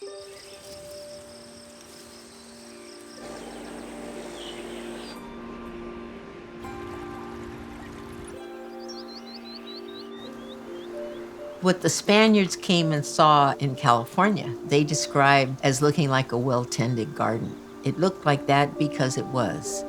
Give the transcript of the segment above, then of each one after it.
What the Spaniards came and saw in California, they described as looking like a well-tended garden. It looked like that because it was.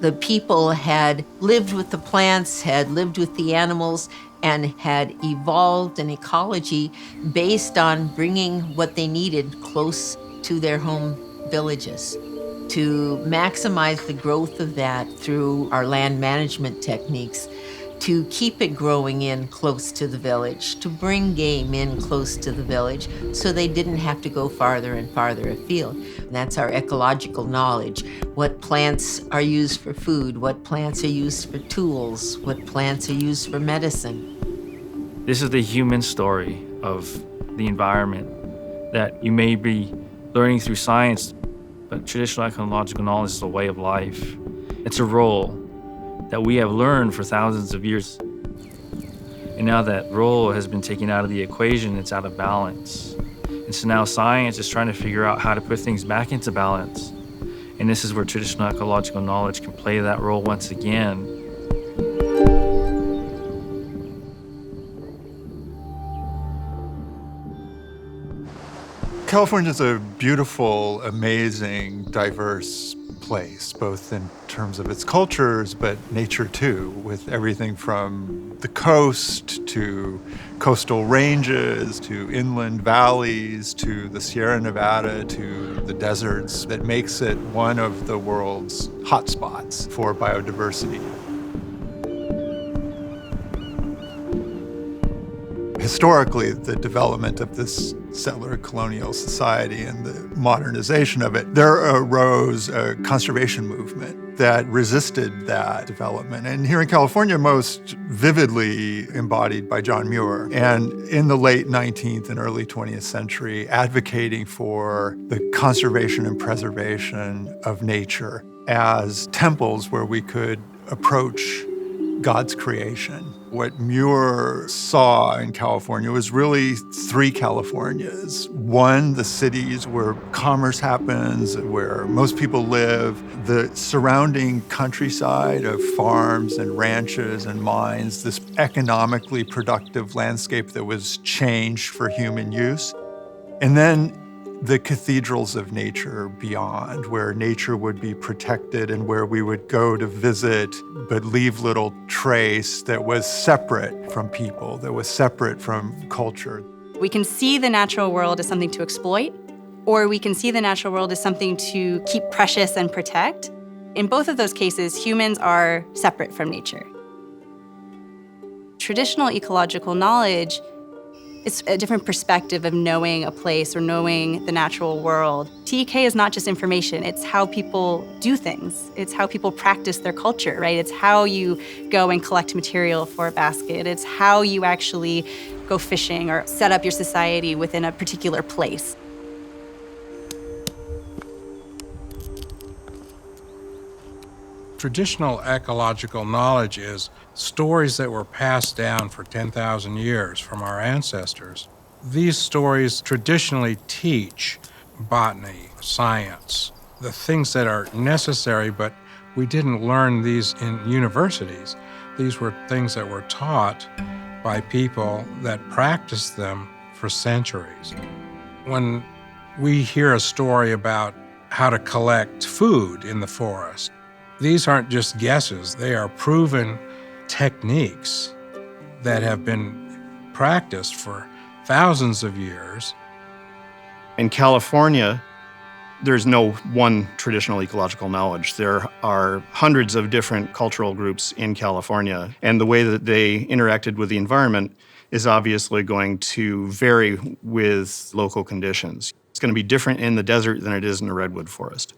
The people had lived with the plants, had lived with the animals, and had evolved an ecology based on bringing what they needed close to their home villages. To maximize the growth of that through our land management techniques, to keep it growing in close to the village, to bring game in close to the village so they didn't have to go farther and farther afield. And that's our ecological knowledge. What plants are used for food, what plants are used for tools, what plants are used for medicine. This is the human story of the environment that you may be learning through science, but traditional ecological knowledge is a way of life. It's a role that we have learned for thousands of years. And now that role has been taken out of the equation, it's out of balance. And so now science is trying to figure out how to put things back into balance. And this is where traditional ecological knowledge can play that role once again. California is a beautiful, amazing, diverse place, both in terms of its cultures, but nature too, with everything from the coast to coastal ranges to inland valleys to the Sierra Nevada to the deserts that makes it one of the world's hotspots for biodiversity. Historically, the development of this settler colonial society and the modernization of it, there arose a conservation movement that resisted that development. And here in California, most vividly embodied by John Muir. And in the late 19th and early 20th century, advocating for the conservation and preservation of nature as temples where we could approach God's creation. What Muir saw in California was really three Californias. One, the cities where commerce happens, where most people live, the surrounding countryside of farms and ranches and mines, this economically productive landscape that was changed for human use. And then the cathedrals of nature beyond, where nature would be protected and where we would go to visit, but leave little trace that was separate from people, that was separate from culture. We can see the natural world as something to exploit, or we can see the natural world as something to keep precious and protect. In both of those cases, humans are separate from nature. Traditional ecological knowledge, it's a different perspective of knowing a place or knowing the natural world. TEK is not just information, it's how people do things. It's how people practice their culture, right? It's how you go and collect material for a basket. It's how you actually go fishing or set up your society within a particular place. Traditional ecological knowledge is stories that were passed down for 10,000 years from our ancestors. These stories traditionally teach botany, science, the things that are necessary, but we didn't learn these in universities. These were things that were taught by people that practiced them for centuries. When we hear a story about how to collect food in the forest, these aren't just guesses, they are proven techniques that have been practiced for thousands of years. In California, there's no one traditional ecological knowledge. There are hundreds of different cultural groups in California, and the way that they interacted with the environment is obviously going to vary with local conditions. It's going to be different in the desert than it is in the redwood forest.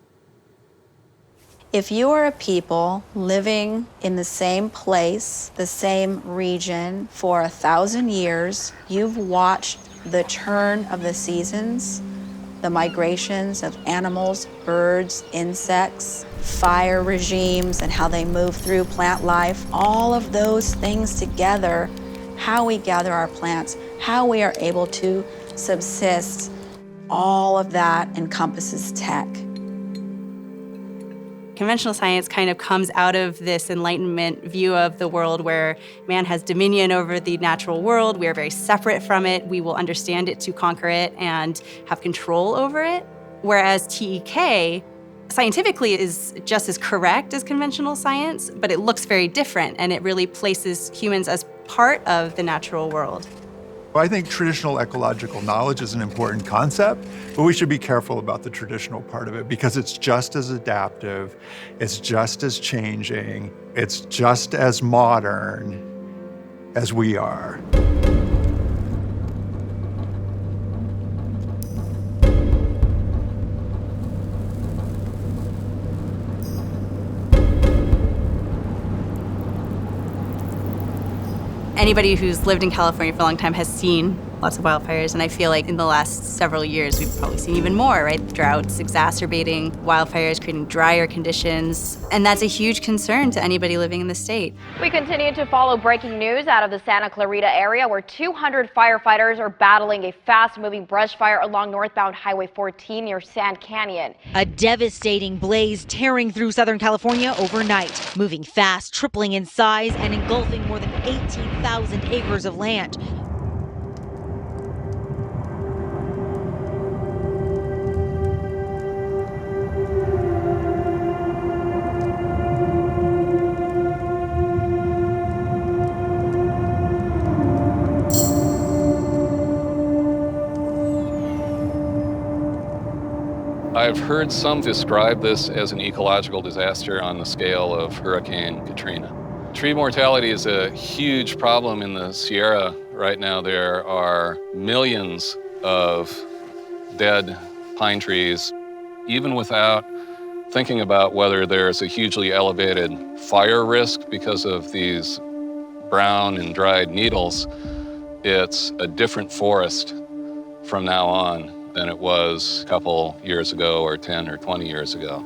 If you are a people living in the same place, the same region for 1,000 years, you've watched the turn of the seasons, the migrations of animals, birds, insects, fire regimes, and how they move through plant life, all of those things together, how we gather our plants, how we are able to subsist. all of that encompasses tech. Conventional science kind of comes out of this Enlightenment view of the world where man has dominion over the natural world. We are very separate from it. We will understand it to conquer it and have control over it. Whereas TEK scientifically is just as correct as conventional science, but it looks very different, and it really places humans as part of the natural world. I think traditional ecological knowledge is an important concept, but we should be careful about the traditional part of it because it's just as adaptive, it's just as changing, it's just as modern as we are. Anybody who's lived in California for a long time has seen lots of wildfires, and I feel like in the last several years we've probably seen even more, right? Droughts exacerbating wildfires, creating drier conditions, and that's a huge concern to anybody living in the state. We continue to follow breaking news out of the Santa Clarita area where 200 firefighters are battling a fast-moving brush fire along northbound Highway 14 near Sand Canyon. A devastating blaze tearing through Southern California overnight, moving fast, tripling in size, and engulfing more than 18,000 acres of land. I've heard some describe this as an ecological disaster on the scale of Hurricane Katrina. Tree mortality is a huge problem in the Sierra right now. There are millions of dead pine trees. Even without thinking about whether there's a hugely elevated fire risk because of these brown and dried needles, it's a different forest from now on than it was a couple years ago or 10 or 20 years ago.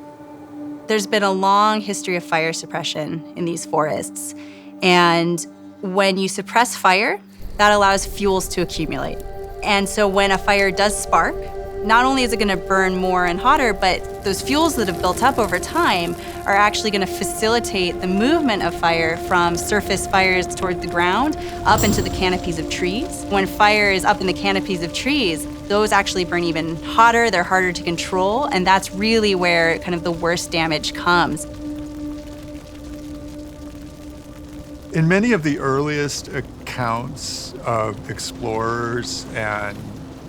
There's been a long history of fire suppression in these forests. And when you suppress fire, that allows fuels to accumulate. And so when a fire does spark, not only is it going to burn more and hotter, but those fuels that have built up over time are actually going to facilitate the movement of fire from surface fires toward the ground up into the canopies of trees. When fire is up in the canopies of trees, those actually burn even hotter, they're harder to control, and that's really where kind of the worst damage comes. In many of the earliest accounts of explorers and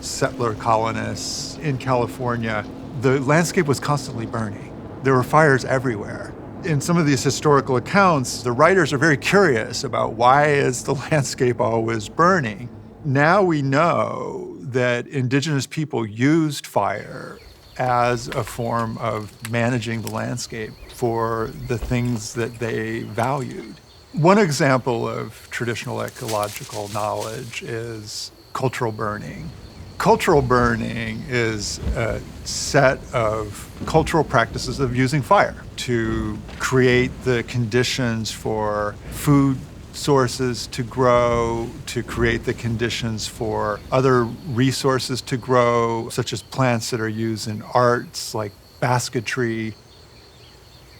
settler colonists in California, the landscape was constantly burning. There were fires everywhere. In some of these historical accounts, the writers are very curious about why is the landscape always burning. Now we know that indigenous people used fire as a form of managing the landscape for the things that they valued. One example of traditional ecological knowledge is cultural burning. Cultural burning is a set of cultural practices of using fire to create the conditions for food sources to grow, to create the conditions for other resources to grow, such as plants that are used in arts like basketry.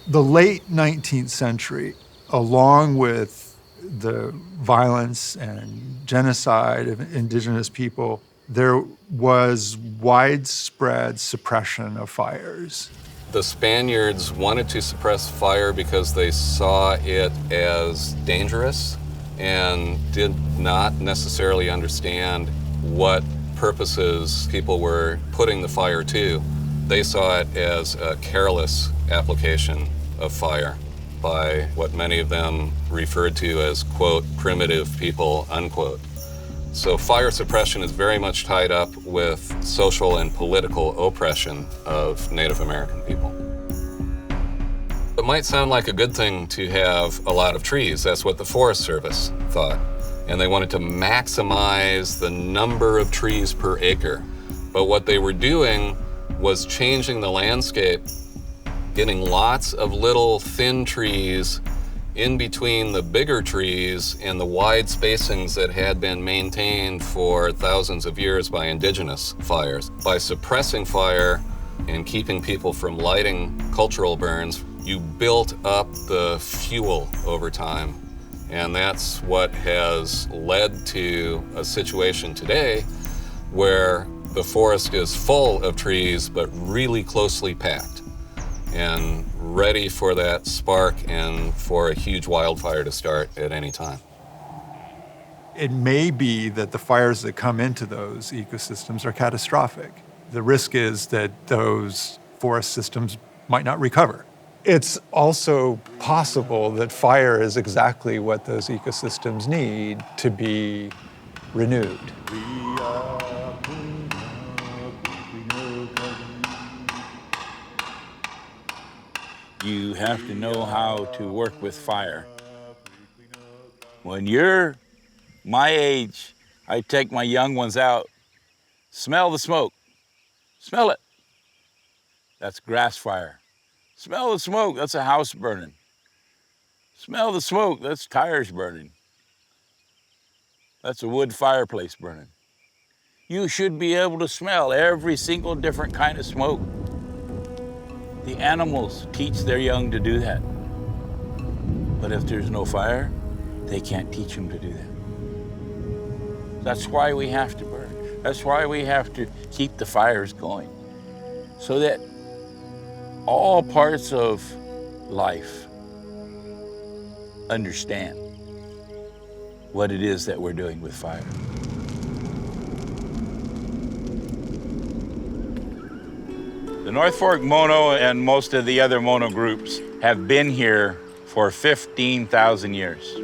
The late 19th century, along with the violence and genocide of indigenous people, there was widespread suppression of fires. The Spaniards wanted to suppress fire because they saw it as dangerous and did not necessarily understand what purposes people were putting the fire to. They saw it as a careless application of fire by what many of them referred to as, quote, primitive people, unquote. So fire suppression is very much tied up with social and political oppression of Native American people. It might sound like a good thing to have a lot of trees. That's what the Forest Service thought. And they wanted to maximize the number of trees per acre. But what they were doing was changing the landscape, getting lots of little thin trees in between the bigger trees and the wide spacings that had been maintained for thousands of years by indigenous fires. By suppressing fire and keeping people from lighting cultural burns, you built up the fuel over time. And that's what has led to a situation today where the forest is full of trees, but really closely packed and ready for that spark and for a huge wildfire to start at any time. It may be that the fires that come into those ecosystems are catastrophic. The risk is that those forest systems might not recover. It's also possible that fire is exactly what those ecosystems need to be renewed. You have to know how to work with fire. When you're my age, I take my young ones out, smell the smoke, smell it. That's grass fire. Smell the smoke, that's a house burning. Smell the smoke, that's tires burning. That's a wood fireplace burning. You should be able to smell every single different kind of smoke. The animals teach their young to do that. But if there's no fire, they can't teach them to do that. That's why we have to burn. That's why we have to keep the fires going, so that all parts of life understand what it is that we're doing with fire. The North Fork Mono and most of the other Mono groups have been here for 15,000 years.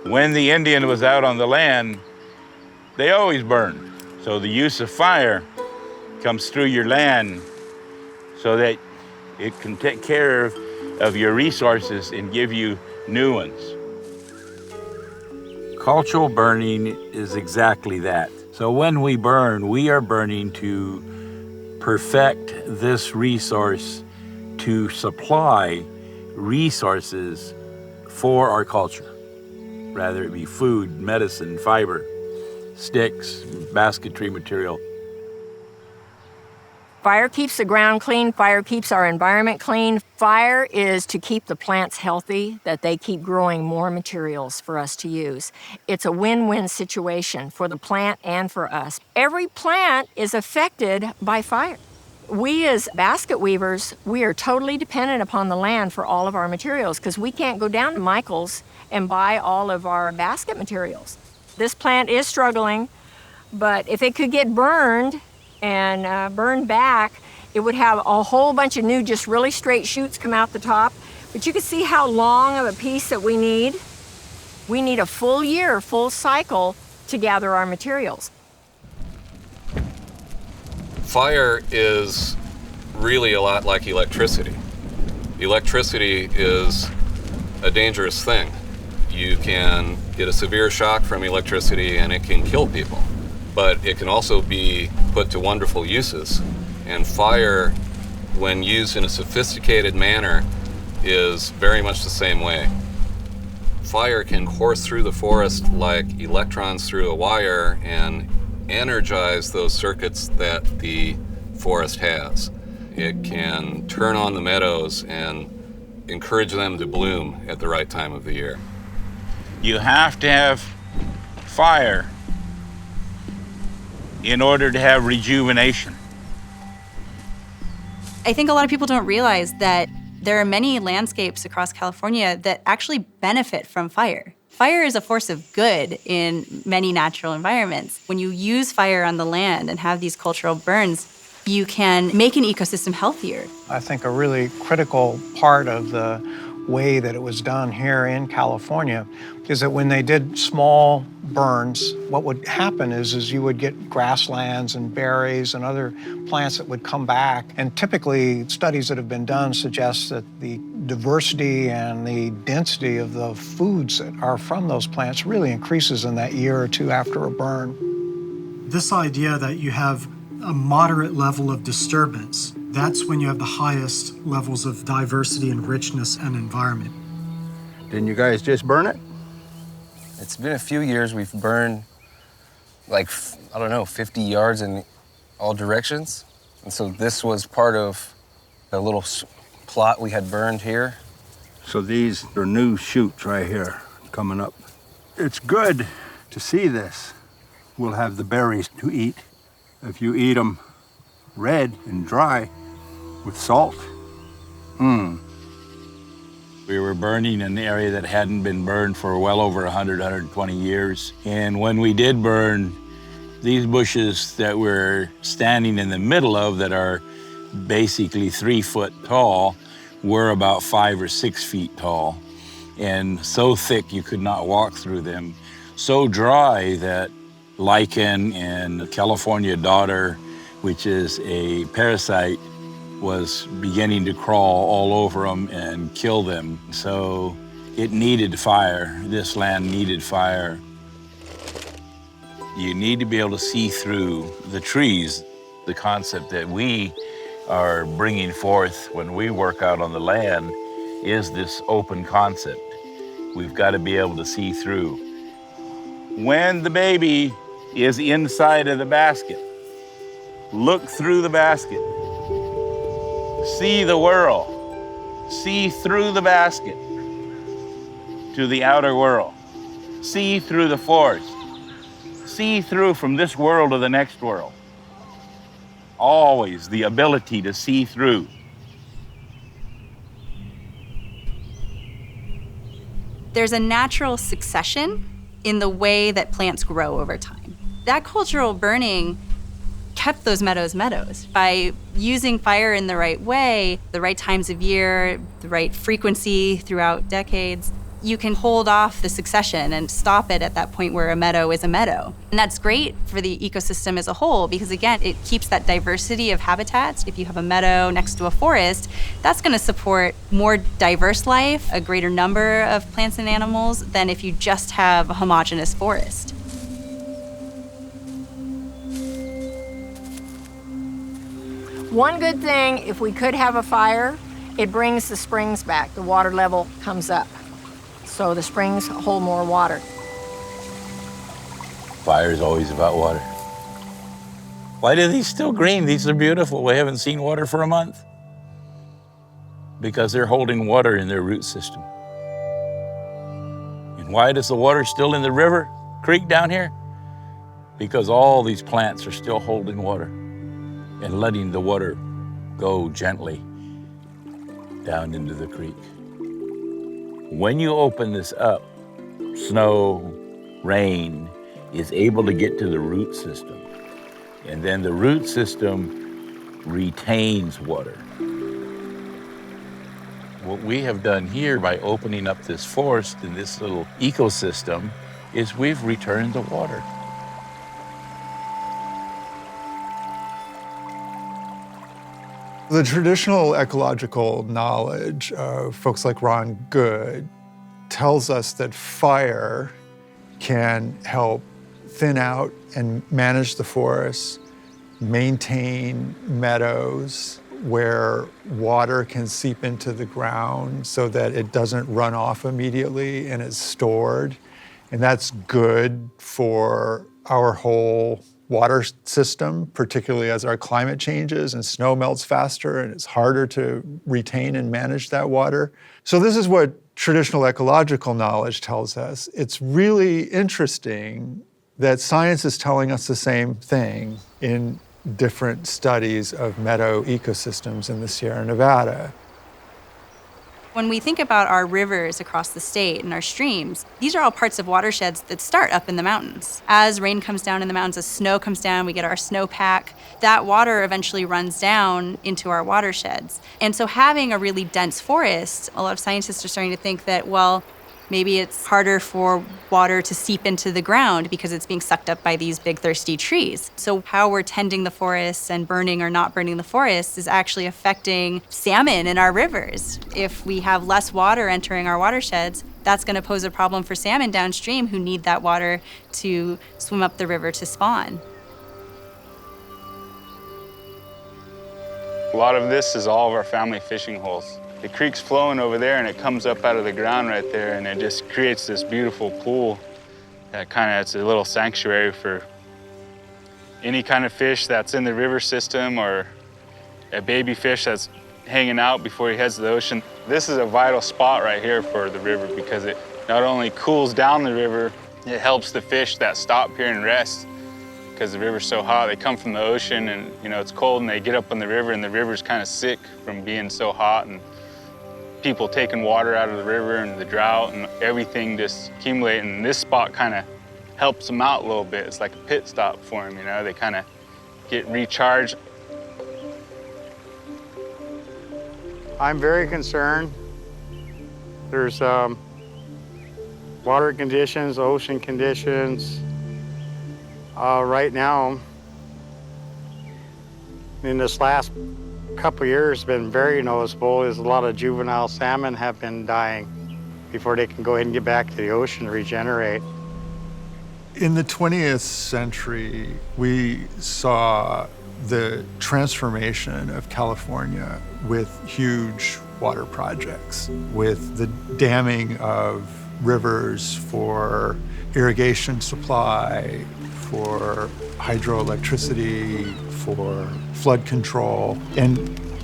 When the Indian was out on the land, they always burned. So the use of fire comes through your land so that it can take care of your resources and give you new ones. Cultural burning is exactly that. So when we burn, we are burning to perfect this resource to supply resources for our culture, rather it be food, medicine, fiber, sticks, basketry material. Fire keeps the ground clean. Fire keeps our environment clean. Fire is to keep the plants healthy, that they keep growing more materials for us to use. It's a win-win situation for the plant and for us. Every plant is affected by fire. We as basket weavers, we are totally dependent upon the land for all of our materials because we can't go down to Michael's and buy all of our basket materials. This plant is struggling, but if it could get burned and burned back, it would have a whole bunch of new, just really straight shoots come out the top. But you can see how long of a piece that we need. We need a full year, full cycle to gather our materials. Fire is really a lot like electricity. Electricity is a dangerous thing. You can get a severe shock from electricity and it can kill people, but it can also be put to wonderful uses. And fire, when used in a sophisticated manner, is very much the same way. Fire can course through the forest like electrons through a wire and energize those circuits that the forest has. It can turn on the meadows and encourage them to bloom at the right time of the year. You have to have fire in order to have rejuvenation. I think a lot of people don't realize that there are many landscapes across California that actually benefit from fire. Fire is a force of good in many natural environments. When you use fire on the land and have these cultural burns, you can make an ecosystem healthier. I think a really critical part of the way that it was done here in California is that when they did small burns, what would happen is you would get grasslands and berries and other plants that would come back. And typically, studies that have been done suggest that the diversity and the density of the foods that are from those plants really increases in that year or two after a burn. This idea that you have a moderate level of disturbance, that's when you have the highest levels of diversity and richness and environment. Didn't you guys just burn it? It's been a few years. We've burned like, I don't know, 50 yards in all directions. And so this was part of a little plot we had burned here. So these are new shoots right here coming up. It's good to see this. We'll have the berries to eat. If you eat them red and dry with salt, We were burning an area that hadn't been burned for well over 100, 120 years. And when we did burn, these bushes that we're standing in the middle of that are basically 3 foot tall were about 5 or 6 feet tall. And so thick you could not walk through them. So dry that lichen and California dodder, which is a parasite, was beginning to crawl all over them and kill them. So it needed fire. This land needed fire. You need to be able to see through the trees. The concept that we are bringing forth when we work out on the land is this open concept. We've got to be able to see through. When the baby is inside of the basket, look through the basket. See the world. See through the basket to the outer world. See through the forest. See through from this world to the next world. Always the ability to see through. There's a natural succession in the way that plants grow over time. That cultural burning kept those meadows meadows. By using fire in the right way, the right times of year, the right frequency throughout decades, you can hold off the succession and stop it at that point where a meadow is a meadow. And that's great for the ecosystem as a whole because, again, it keeps that diversity of habitats. If you have a meadow next to a forest, that's going to support more diverse life, a greater number of plants and animals than if you just have a homogeneous forest. One good thing, if we could have a fire, it brings the springs back. The water level comes up. So the springs hold more water. Fire is always about water. Why are these still green? These are beautiful. We haven't seen water for a month. Because they're holding water in their root system. And why does the water still in the river, creek down here? Because all these plants are still holding water and letting the water go gently down into the creek. When you open this up, snow, rain is able to get to the root system. And then the root system retains water. What we have done here by opening up this forest in this little ecosystem is we've returned the water. The traditional ecological knowledge of folks like Ron Good tells us that fire can help thin out and manage the forests, maintain meadows where water can seep into the ground so that it doesn't run off immediately and it's stored. And that's good for our whole water system, particularly as our climate changes and snow melts faster and it's harder to retain and manage that water. So this is what traditional ecological knowledge tells us. It's really interesting that science is telling us the same thing in different studies of meadow ecosystems in the Sierra Nevada. When we think about our rivers across the state and our streams, these are all parts of watersheds that start up in the mountains. As rain comes down in the mountains, as snow comes down, we get our snowpack. That water eventually runs down into our watersheds. And so having a really dense forest, a lot of scientists are starting to think that, well, maybe it's harder for water to seep into the ground because it's being sucked up by these big thirsty trees. So how we're tending the forests and burning or not burning the forests is actually affecting salmon in our rivers. If we have less water entering our watersheds, that's going to pose a problem for salmon downstream who need that water to swim up the river to spawn. A lot of this is all of our family fishing holes. The creek's flowing over there and it comes up out of the ground right there, and it just creates this beautiful pool that it's a little sanctuary for any kind of fish that's in the river system or a baby fish that's hanging out before he heads to the ocean. This is a vital spot right here for the river because it not only cools down the river, it helps the fish that stop here and rest because the river's so hot. They come from the ocean and it's cold and they get up on the river and the river's kind of sick from being so hot and people taking water out of the river and the drought and everything just accumulating. And this spot kind of helps them out a little bit. It's like a pit stop for them, They kind of get recharged. I'm very concerned. There's water conditions, ocean conditions. Right now, in this last couple of years, been very noticeable is a lot of juvenile salmon have been dying before they can go ahead and get back to the ocean to regenerate. In the 20th century, we saw the transformation of California with huge water projects, with the damming of rivers for irrigation supply, for hydroelectricity, for flood control, and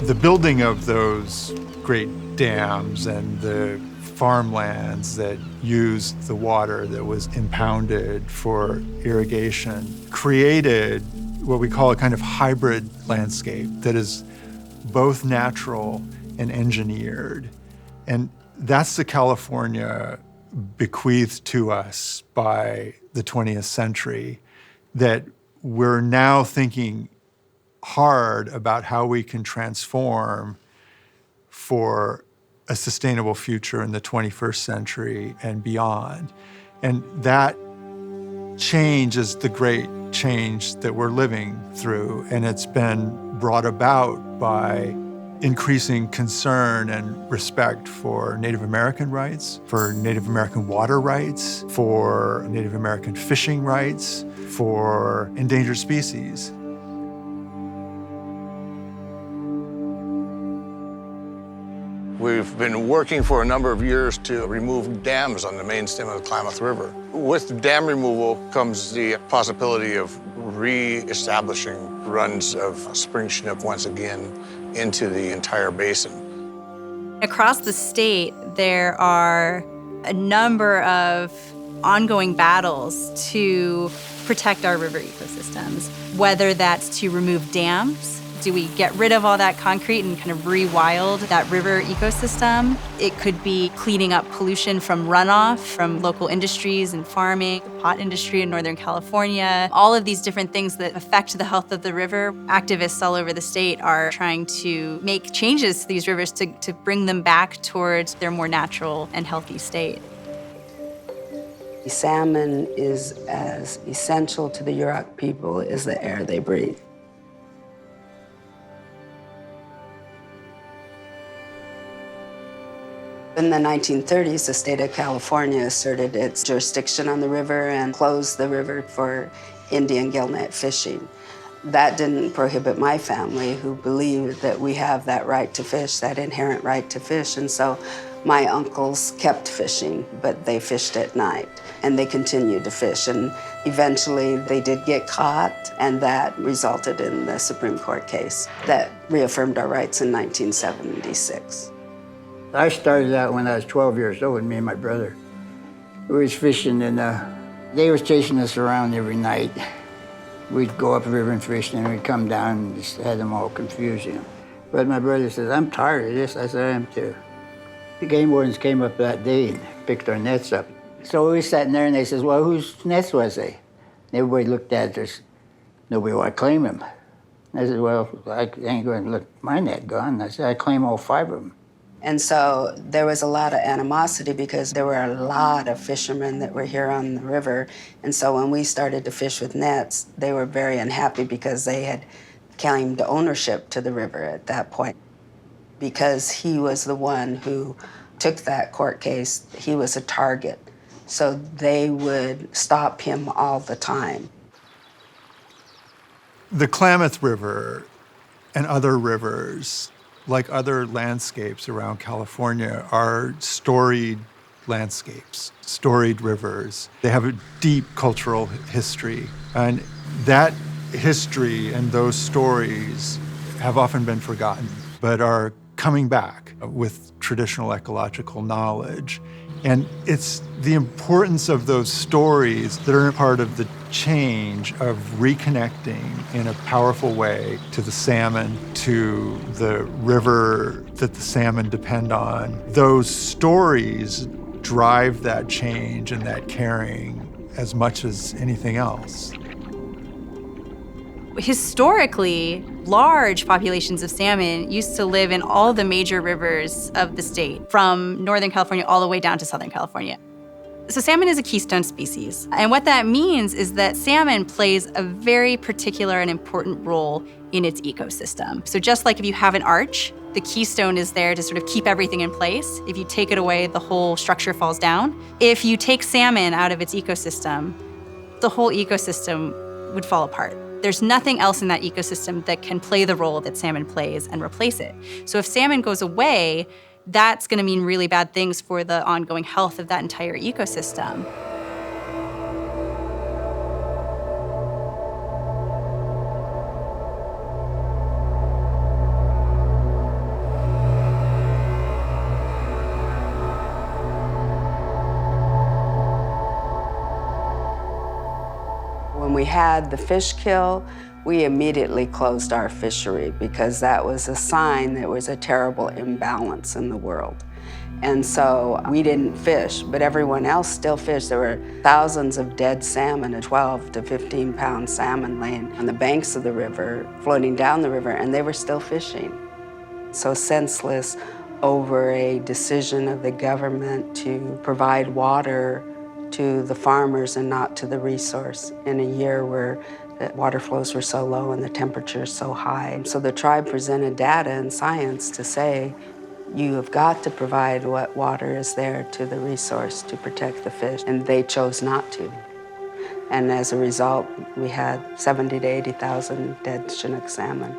the building of those great dams and the farmlands that used the water that was impounded for irrigation created what we call a kind of hybrid landscape that is both natural and engineered. And that's the California bequeathed to us by the 20th century, that we're now thinking hard about how we can transform for a sustainable future in the 21st century and beyond. And that change is the great change that we're living through. And it's been brought about by increasing concern and respect for Native American rights, for Native American water rights, for Native American fishing rights, for endangered species. We've been working for a number of years to remove dams on the main stem of the Klamath River. With dam removal comes the possibility of re-establishing runs of spring chinook once again into the entire basin. Across the state, there are a number of ongoing battles to protect our river ecosystems, whether that's to remove dams. Do we get rid of all that concrete and kind of rewild that river ecosystem? It could be cleaning up pollution from runoff from local industries and farming, the pot industry in Northern California, all of these different things that affect the health of the river. Activists all over the state are trying to make changes to these rivers to bring them back towards their more natural and healthy state. Salmon is as essential to the Yurok people as the air they breathe. In the 1930s, the state of California asserted its jurisdiction on the river and closed the river for Indian gillnet fishing. That didn't prohibit my family, who believed that we have that right to fish, that inherent right to fish. And so my uncles kept fishing, but they fished at night, and they continued to fish. And eventually they did get caught, and that resulted in the Supreme Court case that reaffirmed our rights in 1976. I started out when I was 12 years old, me and my brother. We was fishing, and they was chasing us around every night. We'd go up the river and fish, and we'd come down and just had them all confused, But my brother says, I'm tired of this. I said, I am too. The game wardens came up that day and picked our nets up. So we sat in there, and they says, well, whose nets was they? And everybody looked at us. Nobody wanted to claim them. And I said, well, I ain't going to let my net gone. I said, I claim all 5 of them. And so there was a lot of animosity because there were a lot of fishermen that were here on the river. And so when we started to fish with nets, they were very unhappy because they had claimed ownership to the river at that point. Because he was the one who took that court case, he was a target. So they would stop him all the time. The Klamath River and other rivers like other landscapes around California, are storied landscapes, storied rivers. They have a deep cultural history. And that history and those stories have often been forgotten, but are coming back with traditional ecological knowledge. And it's the importance of those stories that are part of the change of reconnecting in a powerful way to the salmon, to the river that the salmon depend on. Those stories drive that change and that caring as much as anything else. Historically, large populations of salmon used to live in all the major rivers of the state, from Northern California all the way down to Southern California. So salmon is a keystone species. And what that means is that salmon plays a very particular and important role in its ecosystem. So just like if you have an arch, the keystone is there to sort of keep everything in place. If you take it away, the whole structure falls down. If you take salmon out of its ecosystem, the whole ecosystem would fall apart. There's nothing else in that ecosystem that can play the role that salmon plays and replace it. So if salmon goes away, that's going to mean really bad things for the ongoing health of that entire ecosystem. When we had the fish kill, we immediately closed our fishery because that was a sign there was a terrible imbalance in the world. And so we didn't fish, but everyone else still fished. There were thousands of dead salmon, 12 to 15-pound salmon laying on the banks of the river, floating down the river, and they were still fishing. So senseless over a decision of the government to provide water to the farmers and not to the resource in a year where the water flows were so low and the temperatures so high. And so the tribe presented data and science to say, you have got to provide what water is there to the resource to protect the fish, and they chose not to. And as a result, we had 70 to 80,000 dead Chinook salmon.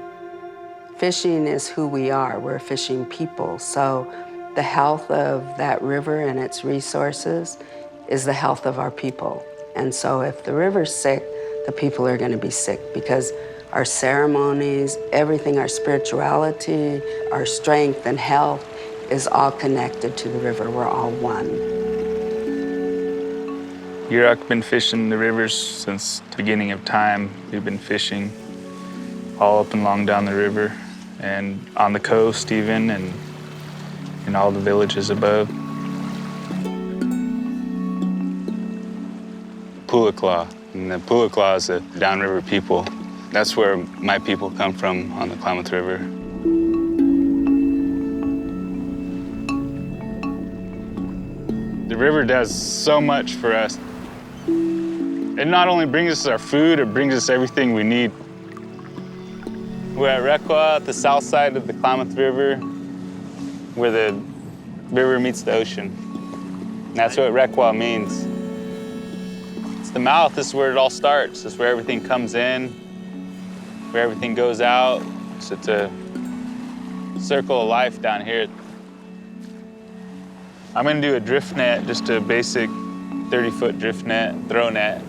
Fishing is who we are. We're a fishing people. So the health of that river and its resources is the health of our people. And so if the river's sick, the people are going to be sick because our ceremonies, everything, our spirituality, our strength and health is all connected to the river. We're all one. Yurok been fishing the rivers since the beginning of time. We've been fishing all up and along down the river and on the coast even, and in all the villages above. Pulaclaw, and the Pulaclaw is the downriver people. That's where my people come from on the Klamath River. The river does so much for us. It not only brings us our food, it brings us everything we need. We're at Requa, at the south side of the Klamath River, where the river meets the ocean. And that's what Requa means. It's the mouth, this is where it all starts. This is where everything comes in, where everything goes out. So it's a circle of life down here. I'm gonna do a drift net, just a basic 30-foot drift net, throw net.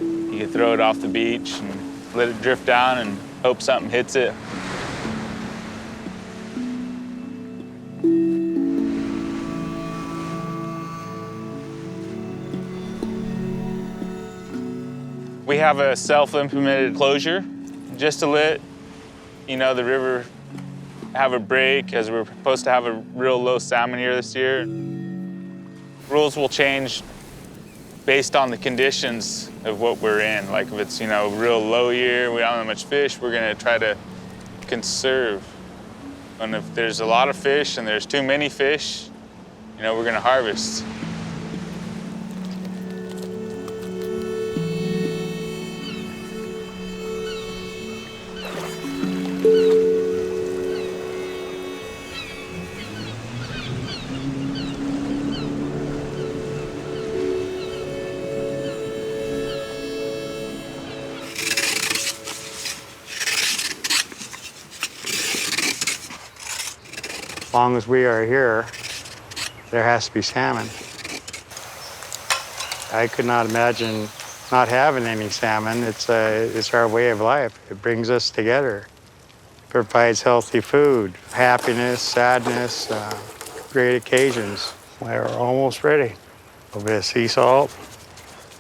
You can throw it off the beach and let it drift down and hope something hits it. We have a self-implemented closure just to let, the river have a break, as we're supposed to have a real low salmon year this year. Rules will change based on the conditions of what we're in. Like if it's, a real low year, we don't have much fish, we're gonna try to conserve. And if there's a lot of fish and there's too many fish, we're gonna harvest. long as we are here, there has to be salmon. I could not imagine not having any salmon. It's our way of life. It brings us together. It provides healthy food, happiness, sadness, great occasions. We're almost ready. A little bit of sea salt,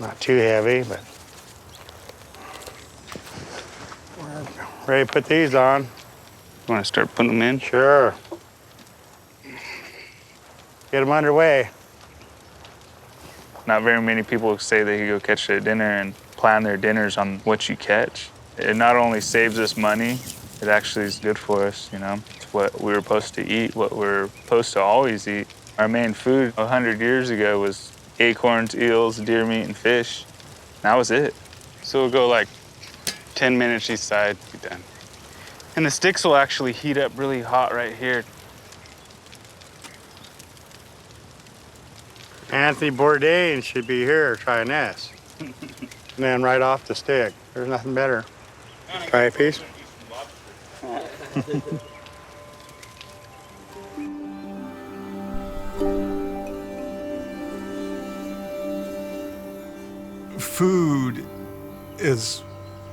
not too heavy, but we're ready to put these on. You want to start putting them in? Sure. Get them underway. Not very many people say they could go catch their dinner and plan their dinners on what you catch. It not only saves us money, it actually is good for us, you know. It's what we were supposed to eat, what we're supposed to always eat. Our main food 100 years ago was acorns, eels, deer meat, and fish. That was it. So we'll go like 10 minutes each side, be done. And the sticks will actually heat up really hot right here. Anthony Bourdain should be here trying this. And then right off the stick. There's nothing better. Try a piece. Food is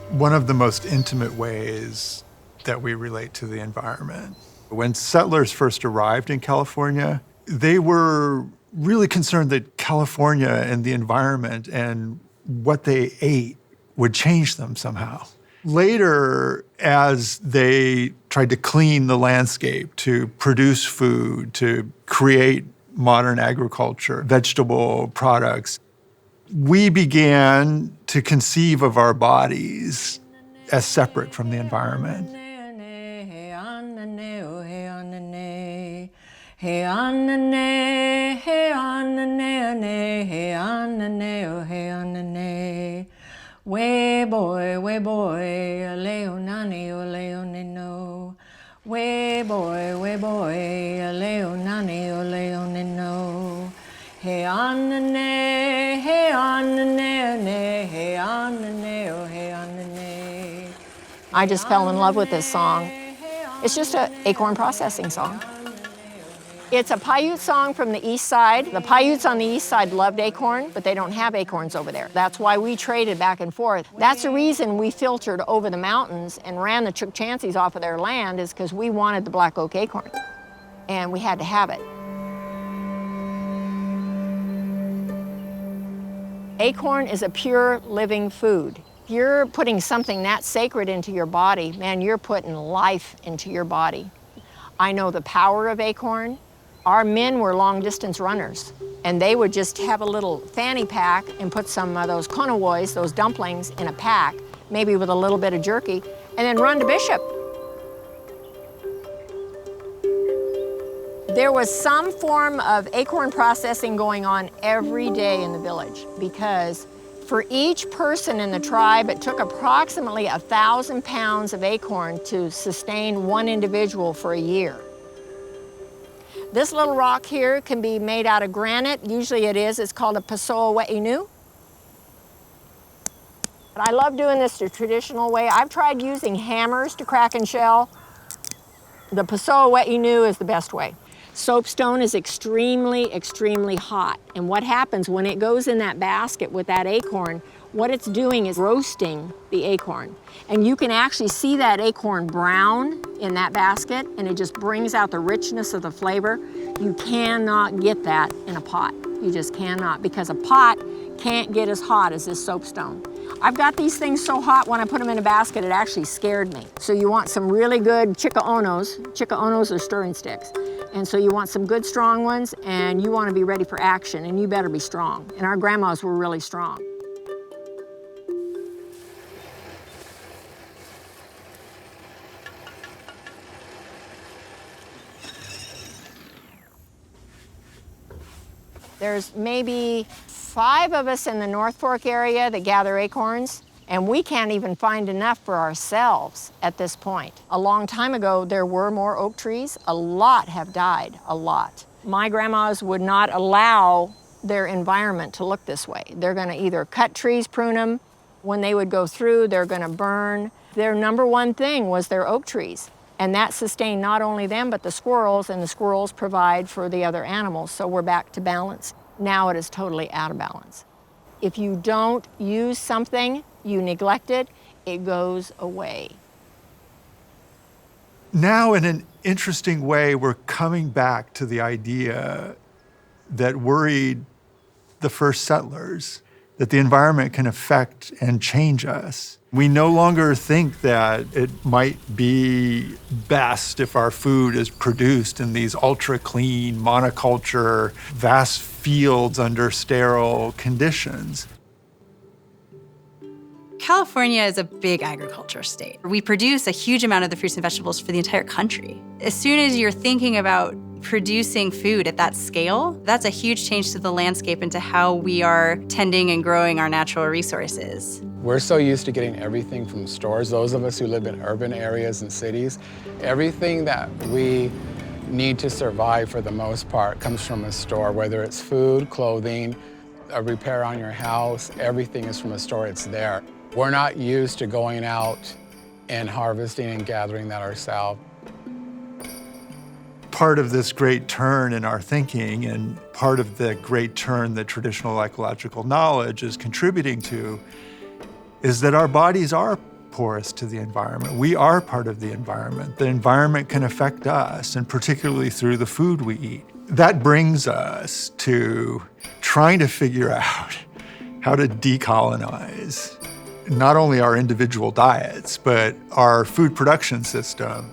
one of the most intimate ways that we relate to the environment. When settlers first arrived in California, they were really concerned that California and the environment and what they ate would change them somehow. Later, as they tried to clean the landscape, to produce food, to create modern agriculture, vegetable products, we began to conceive of our bodies as separate from the environment. Hey anane, hey anane, hey anane, oh hey anane. Way boy, leonani, oh leonino. Way boy, leonani, oh leonino. Hey anane, hey anane, hey anane, oh hey anane. I just fell in love with this song. It's just an acorn processing song. It's a Paiute song from the east side. The Paiutes on the east side loved acorn, but they don't have acorns over there. That's why we traded back and forth. That's the reason we filtered over the mountains and ran the Chukchansies off of their land, is because we wanted the black oak acorn, and we had to have it. Acorn is a pure living food. If you're putting something that sacred into your body, man, you're putting life into your body. I know the power of acorn. Our men were long-distance runners, and they would just have a little fanny pack and put some of those konawoys, those dumplings, in a pack, maybe with a little bit of jerky, and then run to Bishop. There was some form of acorn processing going on every day in the village, because for each person in the tribe, it took approximately 1,000 pounds of acorn to sustain one individual for a year. This little rock here can be made out of granite. Usually it is. It's called a Pessoa We'inu. But I love doing this the traditional way. I've tried using hammers to crack and shell. The Pessoa We'inu is the best way. Soapstone is extremely, extremely hot. And what happens when it goes in that basket with that acorn, what it's doing is roasting the acorn. And you can actually see that acorn brown in that basket, and it just brings out the richness of the flavor. You cannot get that in a pot. You just cannot, because a pot can't get as hot as this soapstone. I've got these things so hot when I put them in a basket, it actually scared me. So you want some really good chika-onos. Chika-onos are stirring sticks. And so you want some good strong ones, and you want to be ready for action, and you better be strong. And our grandmas were really strong. There's maybe 5 of us in the North Fork area that gather acorns, and we can't even find enough for ourselves at this point. A long time ago, there were more oak trees. A lot have died, a lot. My grandmas would not allow their environment to look this way. They're gonna either cut trees, prune them. When they would go through, they're gonna burn. Their number one thing was their oak trees. And that sustained not only them, but the squirrels, and the squirrels provide for the other animals. So we're back to balance. Now it is totally out of balance. If you don't use something, you neglect it, it goes away. Now, in an interesting way, we're coming back to the idea that worried the first settlers, that the environment can affect and change us. We no longer think that it might be best if our food is produced in these ultra-clean, monoculture, vast fields under sterile conditions. California is a big agriculture state. We produce a huge amount of the fruits and vegetables for the entire country. As soon as you're thinking about producing food at that scale, that's a huge change to the landscape and to how we are tending and growing our natural resources. We're so used to getting everything from stores, those of us who live in urban areas and cities. Everything that we need to survive for the most part comes from a store, whether it's food, clothing, a repair on your house, everything is from a store, it's there. We're not used to going out and harvesting and gathering that ourselves. Part of this great turn in our thinking and part of the great turn that traditional ecological knowledge is contributing to is that our bodies are porous to the environment. We are part of the environment. The environment can affect us, and particularly through the food we eat. That brings us to trying to figure out how to decolonize not only our individual diets, but our food production system.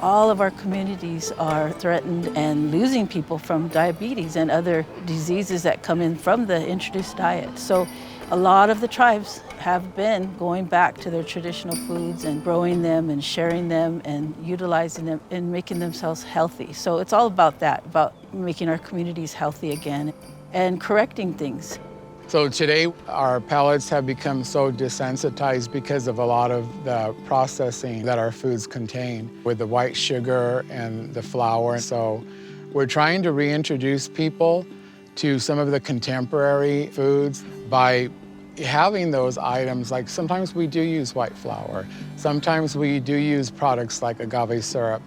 All of our communities are threatened and losing people from diabetes and other diseases that come in from the introduced diet. So a lot of the tribes have been going back to their traditional foods and growing them and sharing them and utilizing them and making themselves healthy. So it's all about that, about making our communities healthy again and correcting things. So today, our palates have become so desensitized because of a lot of the processing that our foods contain with the white sugar and the flour. So we're trying to reintroduce people to some of the contemporary foods by having those items. Like sometimes we do use white flour, sometimes we do use products like agave syrup,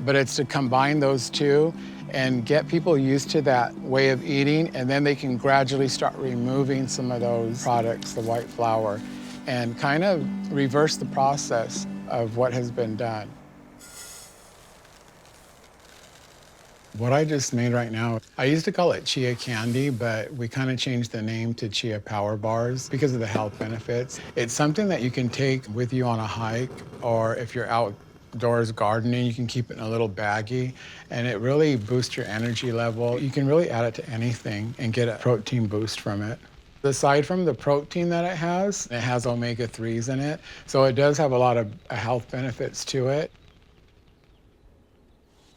but it's to combine those two and get people used to that way of eating, and then they can gradually start removing some of those products, the white flour, and kind of reverse the process of what has been done. What I just made right now, I used to call it chia candy, but we kind of changed the name to chia power bars because of the health benefits. It's something that you can take with you on a hike, or if you're outdoors gardening, you can keep it in a little baggie, and it really boosts your energy level. You can really add it to anything and get a protein boost from it. Aside from the protein that it has omega-3s in it, so it does have a lot of health benefits to it.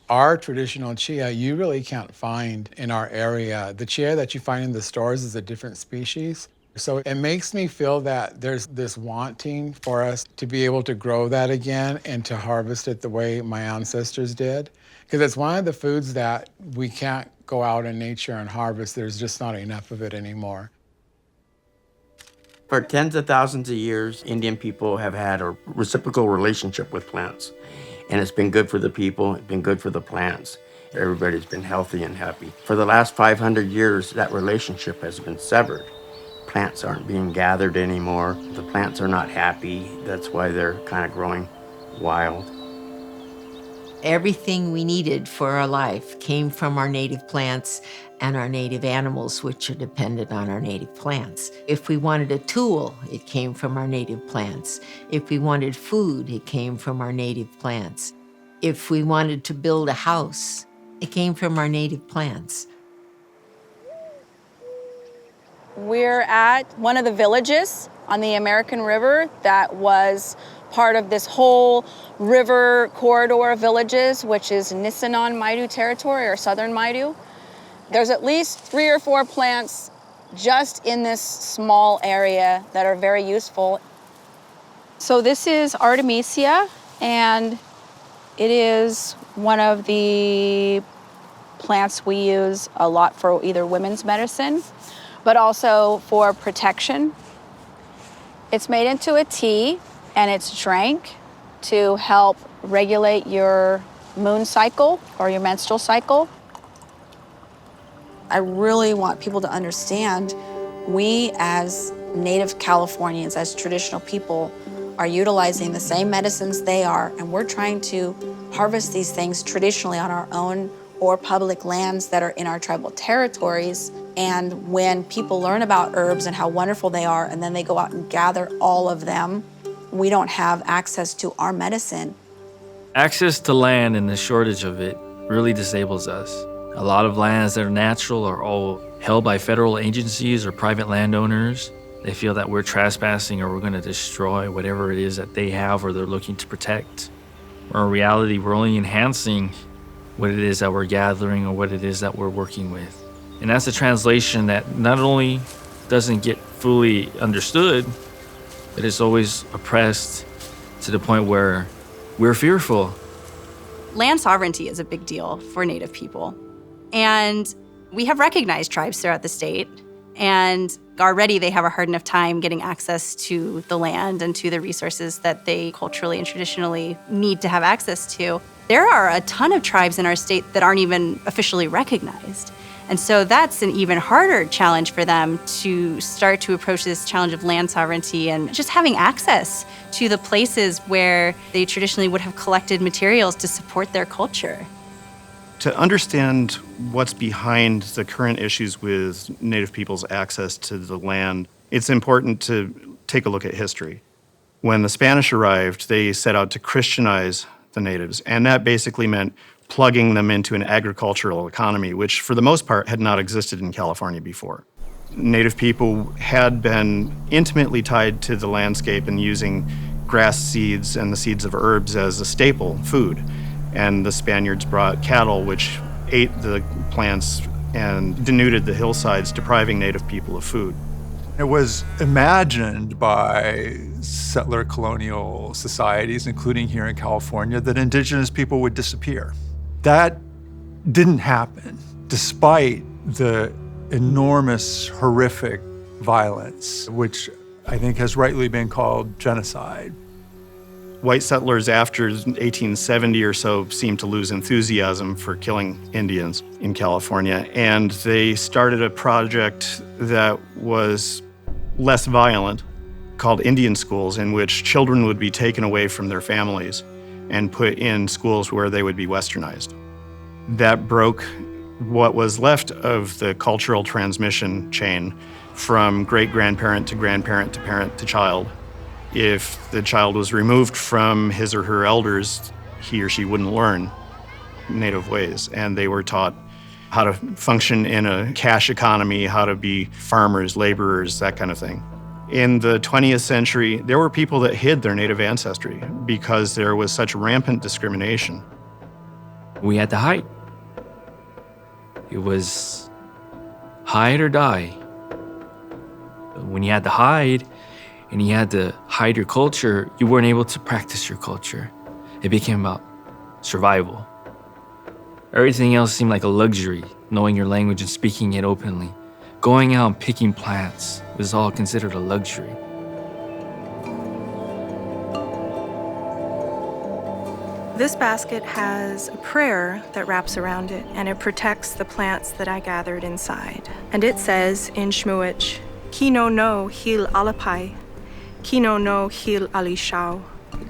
Our traditional chia, you really can't find in our area. The chia that you find in the stores is a different species. So it makes me feel that there's this wanting for us to be able to grow that again and to harvest it the way my ancestors did. Because it's one of the foods that we can't go out in nature and harvest. There's just not enough of it anymore. For tens of thousands of years, Indian people have had a reciprocal relationship with plants. And it's been good for the people, it's been good for the plants. Everybody's been healthy and happy. For the last 500 years, that relationship has been severed. Plants aren't being gathered anymore. The plants are not happy. That's why they're kind of growing wild. Everything we needed for our life came from our native plants and our native animals, which are dependent on our native plants. If we wanted a tool, it came from our native plants. If we wanted food, it came from our native plants. If we wanted to build a house, it came from our native plants. We're at one of the villages on the American River that was part of this whole river corridor of villages, which is Nisenan Maidu territory, or Southern Maidu. There's at least 3 or 4 plants just in this small area that are very useful. So this is Artemisia, and it is one of the plants we use a lot for either women's medicine, but also for protection. It's made into a tea, and it's drank to help regulate your moon cycle or your menstrual cycle. I really want people to understand we as Native Californians, as traditional people, are utilizing the same medicines they are, and we're trying to harvest these things traditionally on our own or public lands that are in our tribal territories. And when people learn about herbs and how wonderful they are, and then they go out and gather all of them, we don't have access to our medicine. Access to land and the shortage of it really disables us. A lot of lands that are natural are all held by federal agencies or private landowners. They feel that we're trespassing or we're going to destroy whatever it is that they have or they're looking to protect. Or in reality, we're only enhancing what it is that we're gathering or what it is that we're working with. And that's a translation that not only doesn't get fully understood, but it's always oppressed to the point where we're fearful. Land sovereignty is a big deal for Native people. And we have recognized tribes throughout the state. And already they have a hard enough time getting access to the land and to the resources that they culturally and traditionally need to have access to. There are a ton of tribes in our state that aren't even officially recognized. And so that's an even harder challenge for them to start to approach this challenge of land sovereignty and just having access to the places where they traditionally would have collected materials to support their culture. To understand what's behind the current issues with Native people's access to the land, it's important to take a look at history. When the Spanish arrived, they set out to Christianize the natives, and that basically meant plugging them into an agricultural economy, which for the most part had not existed in California before. Native people had been intimately tied to the landscape and using grass seeds and the seeds of herbs as a staple food. And the Spaniards brought cattle, which ate the plants and denuded the hillsides, depriving Native people of food. It was imagined by settler colonial societies, including here in California, that indigenous people would disappear. That didn't happen, despite the enormous, horrific violence, which I think has rightly been called genocide. White settlers after 1870 or so seemed to lose enthusiasm for killing Indians in California, and they started a project that was less violent called Indian schools, in which children would be taken away from their families and put in schools where they would be westernized. That broke what was left of the cultural transmission chain from great-grandparent to grandparent to parent to child. If the child was removed from his or her elders, he or she wouldn't learn Native ways, and they were taught how to function in a cash economy, how to be farmers, laborers, that kind of thing. In the 20th century, there were people that hid their Native ancestry because there was such rampant discrimination. We had to hide. It was hide or die. When you had to hide, and you had to hide your culture, you weren't able to practice your culture. It became about survival. Everything else seemed like a luxury, knowing your language and speaking it openly. Going out and picking plants was all considered a luxury. This basket has a prayer that wraps around it, and it protects the plants that I gathered inside. And it says in Shmuich, Kino no hil alapai, Kino no hil alishao,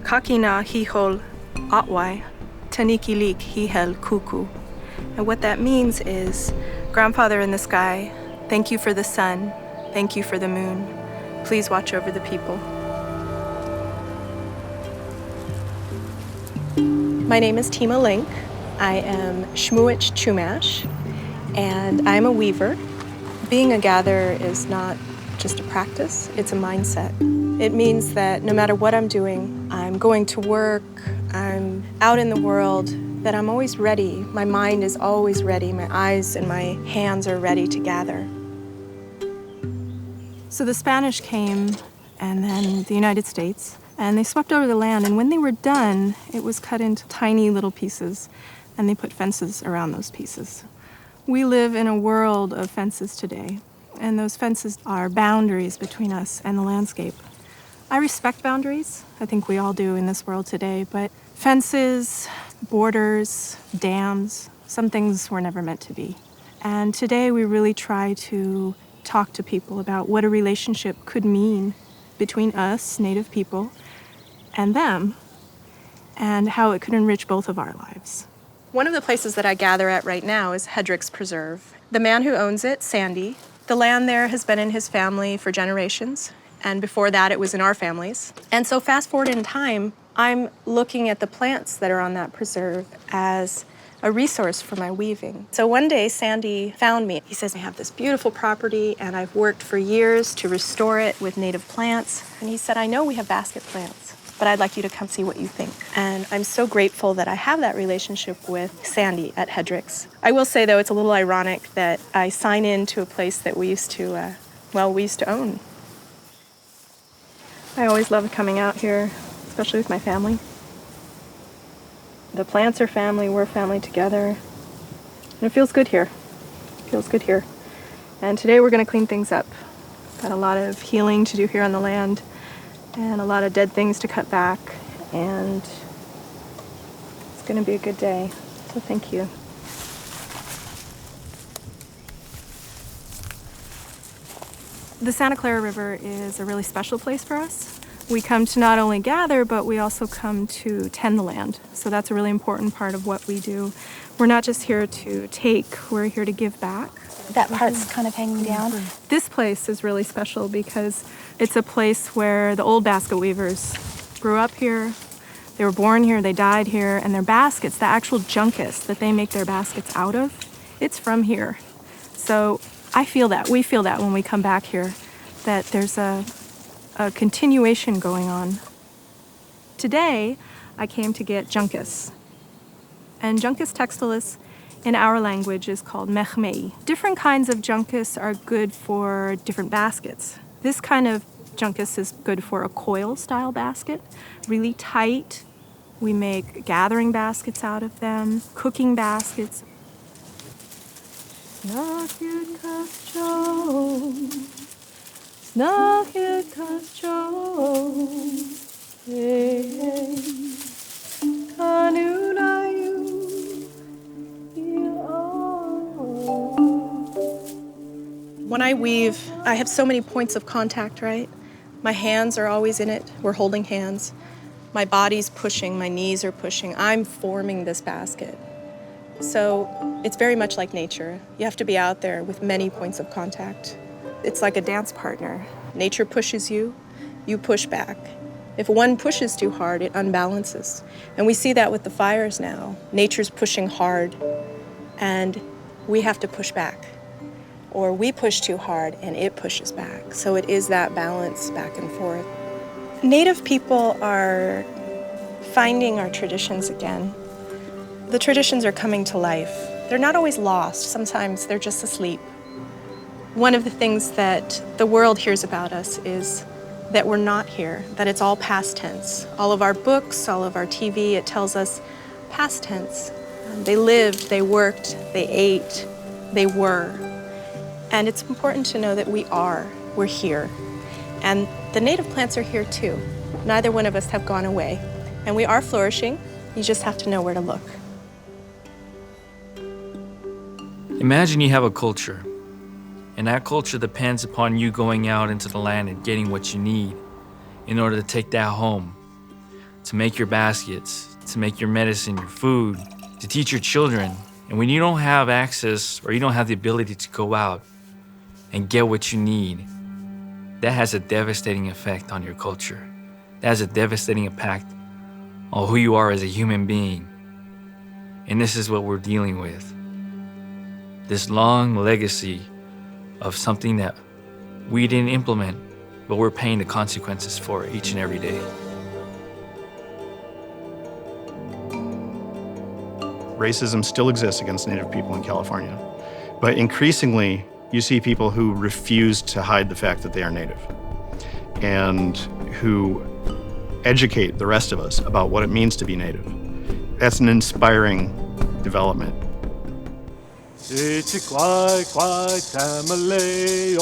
Kakina hihol atwai, Tanikilik hihel kuku. And what that means is, Grandfather in the sky, thank you for the sun, thank you for the moon. Please watch over the people. My name is Tima Link. I am Shmuich Chumash, and I'm a weaver. Being a gatherer is not just a practice, it's a mindset. It means that no matter what I'm doing, I'm going to work, I'm out in the world, that I'm always ready. My mind is always ready. My eyes and my hands are ready to gather. So the Spanish came, and then the United States, and they swept over the land, and when they were done, it was cut into tiny little pieces, and they put fences around those pieces. We live in a world of fences today, and those fences are boundaries between us and the landscape. I respect boundaries. I think we all do in this world today, but fences, borders, dams, some things were never meant to be. And today we really try to talk to people about what a relationship could mean between us, Native people, and them, and how it could enrich both of our lives. One of the places that I gather at right now is Hedrick's Preserve. The man who owns it, Sandy, the land there has been in his family for generations, and before that it was in our families. And so fast forward in time, I'm looking at the plants that are on that preserve as a resource for my weaving. So one day Sandy found me. He says, I have this beautiful property and I've worked for years to restore it with native plants. And he said, I know we have basket plants, but I'd like you to come see what you think. And I'm so grateful that I have that relationship with Sandy at Hedrick's. I will say though, it's a little ironic that I sign in to a place that we used to own. I always loved coming out here, especially with my family. The plants are family, we're family together. And it feels good here. It feels good here. And today we're gonna clean things up. Got a lot of healing to do here on the land and a lot of dead things to cut back. And it's gonna be a good day. So thank you. The Santa Clara River is a really special place for us. We come to not only gather, but we also come to tend the land. So that's a really important part of what we do. We're not just here to take, we're here to give back. That part's kind of hanging down. This place is really special because it's a place where the old basket weavers grew up here, they were born here, they died here, and their baskets, the actual junkus that they make their baskets out of, it's from here. So I feel that, we feel that when we come back here, that there's a continuation going on. Today, I came to get junkus. And Juncus textilis in our language is called mechmei. Different kinds of junkus are good for different baskets. This kind of junkus is good for a coil style basket, really tight. We make gathering baskets out of them, cooking baskets. When I weave, I have so many points of contact, right? My hands are always in it. We're holding hands. My body's pushing, my knees are pushing. I'm forming this basket. So it's very much like nature. You have to be out there with many points of contact. It's like a dance partner. Nature pushes you, you push back. If one pushes too hard, it unbalances. And we see that with the fires now. Nature's pushing hard, and we have to push back. Or we push too hard, and it pushes back. So it is that balance back and forth. Native people are finding our traditions again. The traditions are coming to life. They're not always lost. Sometimes they're just asleep. One of the things that the world hears about us is that we're not here, that it's all past tense. All of our books, all of our TV, it tells us past tense. They lived, they worked, they ate, they were. And it's important to know that we're here. And the native plants are here too. Neither one of us have gone away. And we are flourishing. You just have to know where to look. Imagine you have a culture, and that culture depends upon you going out into the land and getting what you need in order to take that home, to make your baskets, to make your medicine, your food, to teach your children. And when you don't have access or you don't have the ability to go out and get what you need, that has a devastating effect on your culture. That has a devastating impact on who you are as a human being. And this is what we're dealing with. This long legacy of something that we didn't implement, but we're paying the consequences for each and every day. Racism still exists against Native people in California, but increasingly you see people who refuse to hide the fact that they are Native and who educate the rest of us about what it means to be Native. That's an inspiring development. Ichikwai-kwai tamaleo,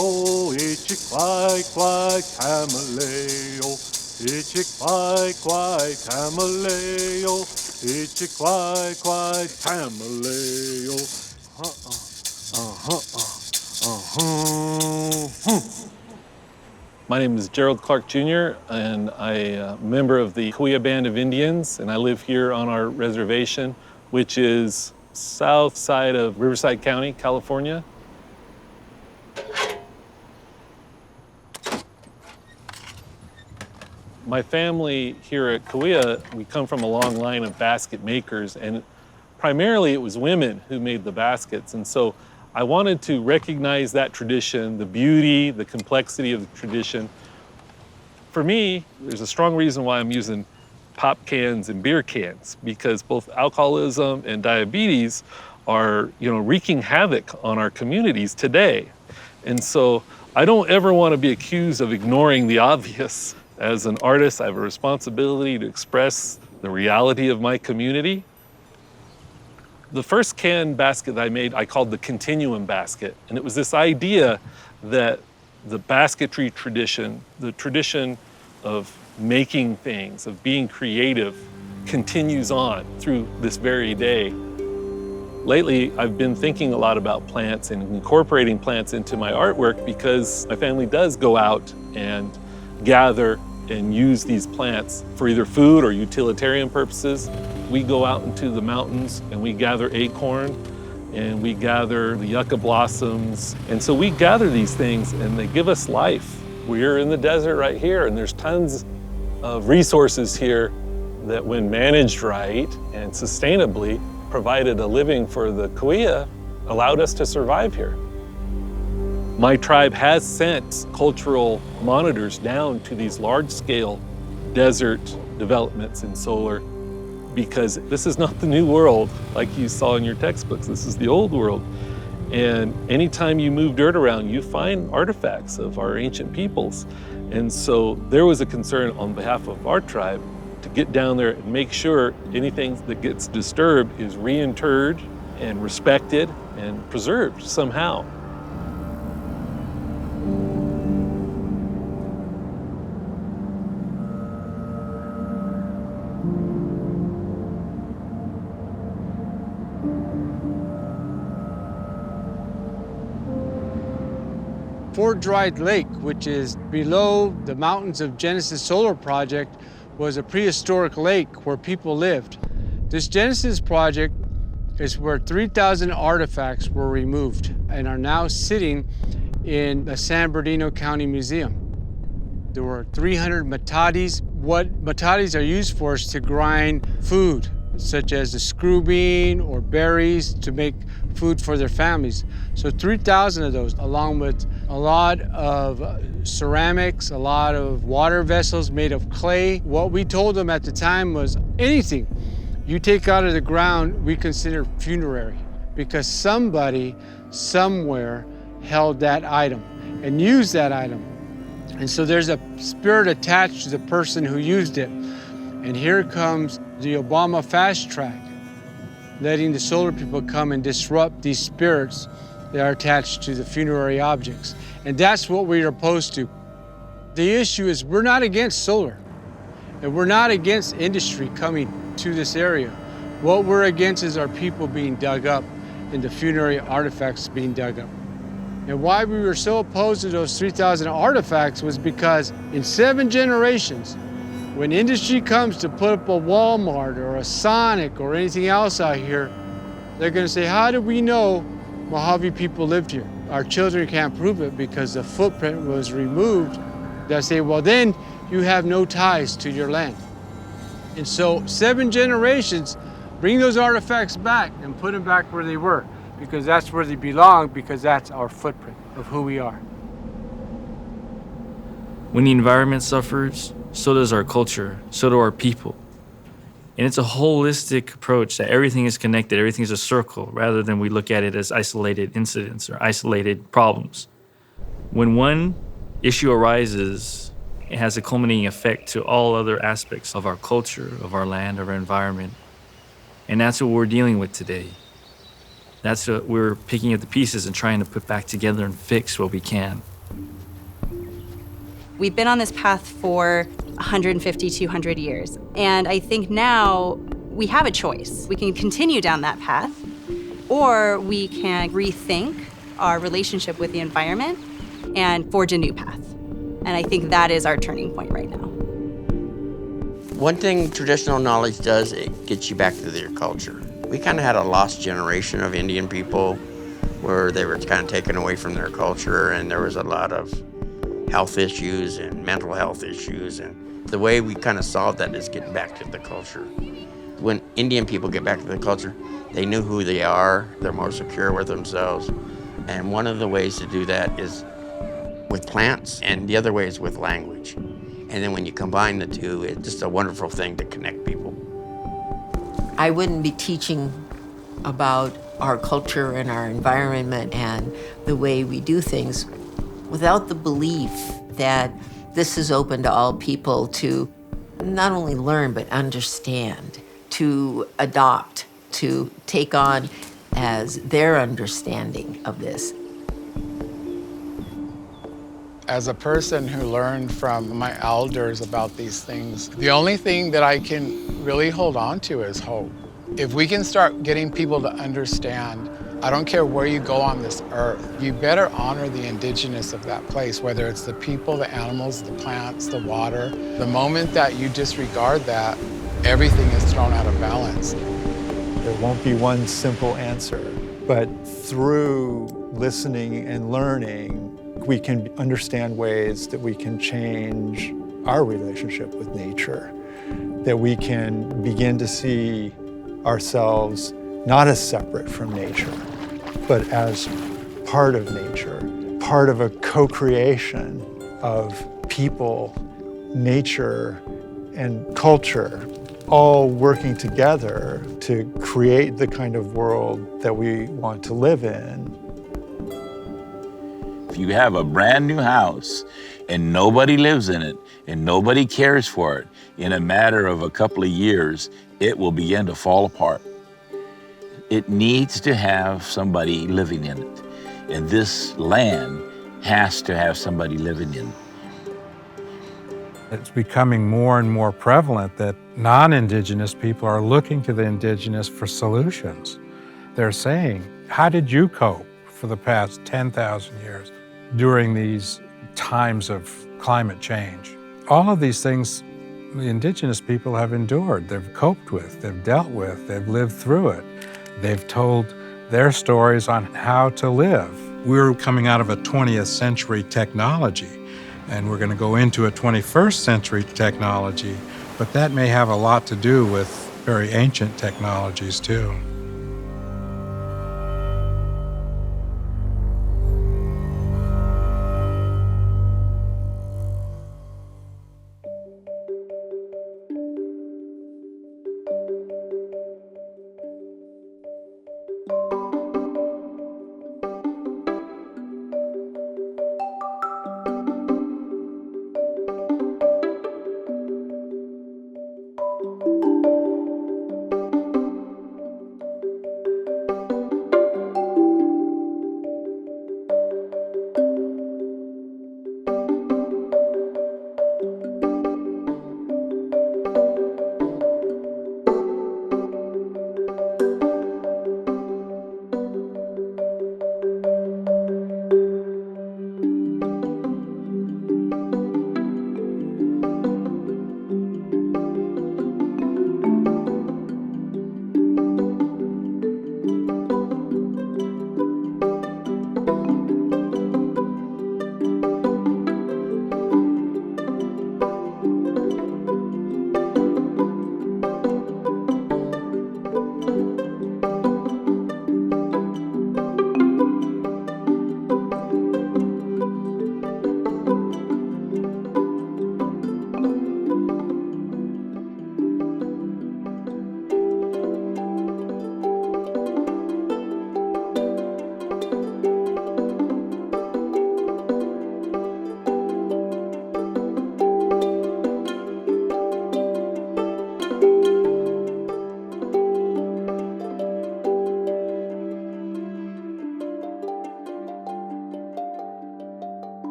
Ichikwai-kwai tamaleo. Ichi-kwai-kwai, Tamaleo. Ichi-kwai-kwai, Tamaleo. My name is Gerald Clark Jr., and I'm a member of the Cahuilla Band of Indians, and I live here on our reservation, which is south side of Riverside County, California. My family here at Cahuilla, we come from a long line of basket makers, and primarily it was women who made the baskets. And so I wanted to recognize that tradition, the beauty, the complexity of the tradition. For me, there's a strong reason why I'm using pop cans and beer cans, because both alcoholism and diabetes are, wreaking havoc on our communities today. And so I don't ever want to be accused of ignoring the obvious. As an artist, I have a responsibility to express the reality of my community. The first can basket that I made, I called the Continuum basket. And it was this idea that the basketry tradition, the tradition of making things, of being creative, continues on through this very day. Lately, I've been thinking a lot about plants and incorporating plants into my artwork because my family does go out and gather and use these plants for either food or utilitarian purposes. We go out into the mountains and we gather acorn and we gather the yucca blossoms. And so we gather these things and they give us life. We're in the desert right here and there's tons of resources here that when managed right and sustainably provided a living for the Cahuilla, allowed us to survive here. My tribe has sent cultural monitors down to these large-scale desert developments in solar because this is not the new world like you saw in your textbooks. This is the old world. And anytime you move dirt around, you find artifacts of our ancient peoples. And so there was a concern on behalf of our tribe to get down there and make sure anything that gets disturbed is reinterred and respected and preserved somehow. Fort Dry Lake, which is below the mountains of Genesis Solar Project, was a prehistoric lake where people lived. This Genesis project is where 3,000 artifacts were removed and are now sitting in the San Bernardino County Museum. There were 300 matatis. What matatis are used for is to grind food, such as the screw bean or berries to make food for their families. So 3,000 of those, along with a lot of ceramics, a lot of water vessels made of clay. What we told them at the time was anything you take out of the ground, we consider funerary because somebody somewhere held that item and used that item. And so there's a spirit attached to the person who used it. And here comes the Obama fast track, letting the solar people come and disrupt these spirits that are attached to the funerary objects. And that's what we are opposed to. The issue is we're not against solar, and we're not against industry coming to this area. What we're against is our people being dug up and the funerary artifacts being dug up. And why we were so opposed to those 3,000 artifacts was because in 7 generations, when industry comes to put up a Walmart or a Sonic or anything else out here, they're gonna say, how do we know Mojave people lived here? Our children can't prove it because the footprint was removed. They'll say, well, then you have no ties to your land. And so 7 generations, bring those artifacts back and put them back where they were because that's where they belong, because that's our footprint of who we are. When the environment suffers, so does our culture, so do our people. And it's a holistic approach that everything is connected, everything is a circle, rather than we look at it as isolated incidents or isolated problems. When one issue arises, it has a culminating effect to all other aspects of our culture, of our land, of our environment. And that's what we're dealing with today. That's what we're picking up the pieces and trying to put back together and fix what we can. We've been on this path for 150, 200 years. And I think now we have a choice. We can continue down that path, or we can rethink our relationship with the environment and forge a new path. And I think that is our turning point right now. One thing traditional knowledge does, it gets you back to their culture. We kind of had a lost generation of Indian people where they were kind of taken away from their culture, and there was a lot of health issues and mental health issues. And the way we kind of solved that is getting back to the culture. When Indian people get back to the culture, they knew who they are, they're more secure with themselves. And one of the ways to do that is with plants, and the other way is with language. And then when you combine the two, it's just a wonderful thing to connect people. I wouldn't be teaching about our culture and our environment and the way we do things without the belief that this is open to all people to not only learn, but understand, to adopt, to take on as their understanding of this. As a person who learned from my elders about these things, the only thing that I can really hold on to is hope. If we can start getting people to understand, I don't care where you go on this earth, you better honor the indigenous of that place, whether it's the people, the animals, the plants, the water. The moment that you disregard that, everything is thrown out of balance. There won't be one simple answer, but through listening and learning, we can understand ways that we can change our relationship with nature, that we can begin to see ourselves not as separate from nature, but as part of nature, part of a co-creation of people, nature, and culture, all working together to create the kind of world that we want to live in. If you have a brand new house and nobody lives in it and nobody cares for it, in a matter of a couple of years, it will begin to fall apart. It needs to have somebody living in it. And this land has to have somebody living in it. It's becoming more and more prevalent that non-Indigenous people are looking to the Indigenous for solutions. They're saying, how did you cope for the past 10,000 years during these times of climate change? All of these things the Indigenous people have endured, they've coped with, they've dealt with, they've lived through it. They've told their stories on how to live. We're coming out of a 20th century technology, and we're going to go into a 21st century technology, but that may have a lot to do with very ancient technologies too.